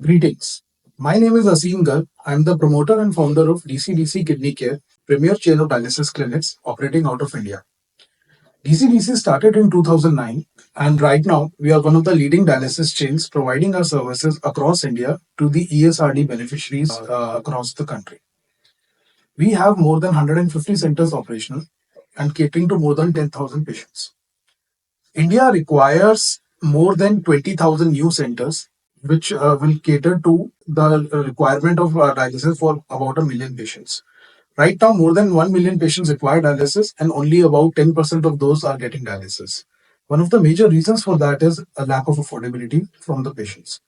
Greetings. My name is Asim Garg. I'm the promoter and founder of DCDC Kidney premier chain of dialysis clinics operating out of India. DCDC started in 2009, and right now we are one of the leading dialysis chains providing our services across India to the ESRD beneficiaries across the country. We have more than 150 centers operational and catering to more than 10,000 patients. India requires more than 20,000 new centers, which will cater to the requirement of dialysis for about 1 million patients. Right now, more than 1 million patients require dialysis, and only about 10% of those are getting dialysis. One of the major reasons for that is a lack of affordability from the patients.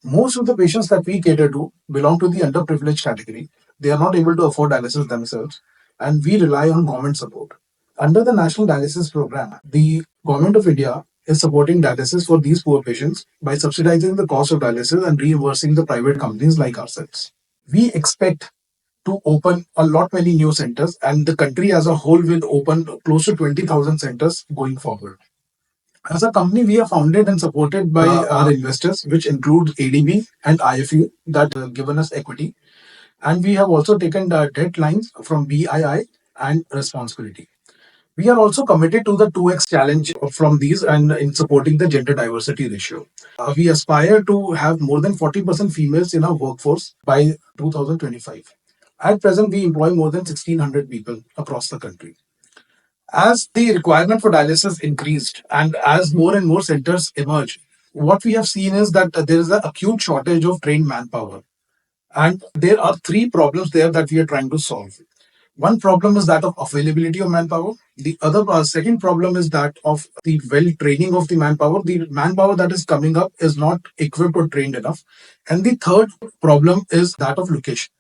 Most of the patients that we cater to belong to the underprivileged category. They are not able to afford dialysis themselves, and we rely on government support. Under the National Dialysis Program, the Government of India is supporting dialysis for these poor patients by subsidizing the cost of dialysis and reimbursing the private companies like ourselves. We expect to open a lot many new centers, and the country as a whole will open close to 20,000 centers going forward. As a company, we are founded and supported by our investors, which include ADB and IFU that given us equity. And we have also taken the debt lines from BII and Responsibility. We are also committed to the 2x challenge from these and in supporting the gender diversity ratio. We aspire to have more than 40% females in our workforce by 2025. At present, we employ more than 1,600 people across the country. As the requirement for dialysis increased and as more and more centers emerge, what we have seen is that there is an acute shortage of trained manpower. And there are three problems there that we are trying to solve. One problem is that of availability of manpower. The other second problem is that of the well training of the manpower. The manpower that is coming up is not equipped or trained enough. And the third problem is that of location.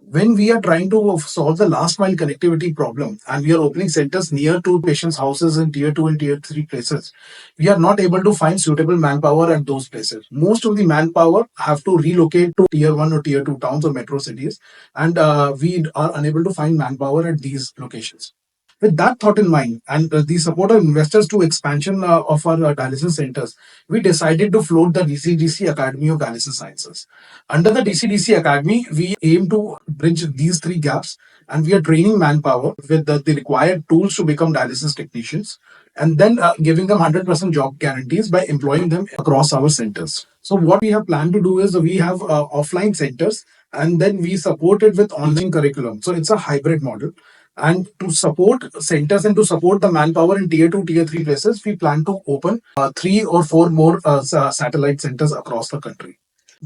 When we are trying to solve the last mile connectivity problem and we are opening centers near to patients' houses in tier 2 and tier 3 places, we are not able to find suitable manpower at those places. Most of the manpower have to relocate to tier 1 or tier 2 towns or metro cities, and we are unable to find manpower at these locations. With that thought in mind and the support of investors to expansion of our dialysis centers, we decided to float the DCDC Academy of Dialysis Sciences. Under the DCDC Academy, we aim to bridge these three gaps, and we are training manpower with the required tools to become dialysis technicians, and then giving them 100% job guarantees by employing them across our centers. So what we have planned to do is we have offline centers, and then we support it with online curriculum. So it's a hybrid model. And to support centers and to support the manpower in tier 2, tier 3 places, we plan to open 3 or 4 more satellite centers across the country.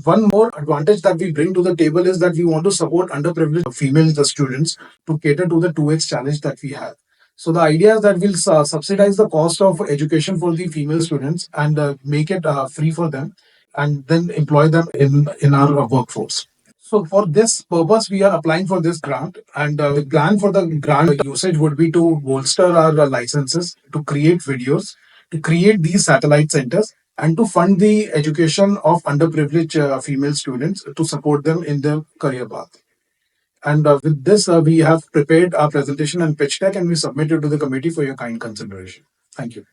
One more advantage that we bring to the table is that we want to support underprivileged female students to cater to the 2x challenge that we have. So the idea is that we'll subsidize the cost of education for the female students and make it free for them, and then employ them in our workforce. So for this purpose, we are applying for this grant, and the plan for the grant usage would be to bolster our licenses, to create videos, to create these satellite centers, and to fund the education of underprivileged female students to support them in their career path. And with this, we have prepared our presentation and pitch deck, and we submit it to the committee for your kind consideration. Thank you.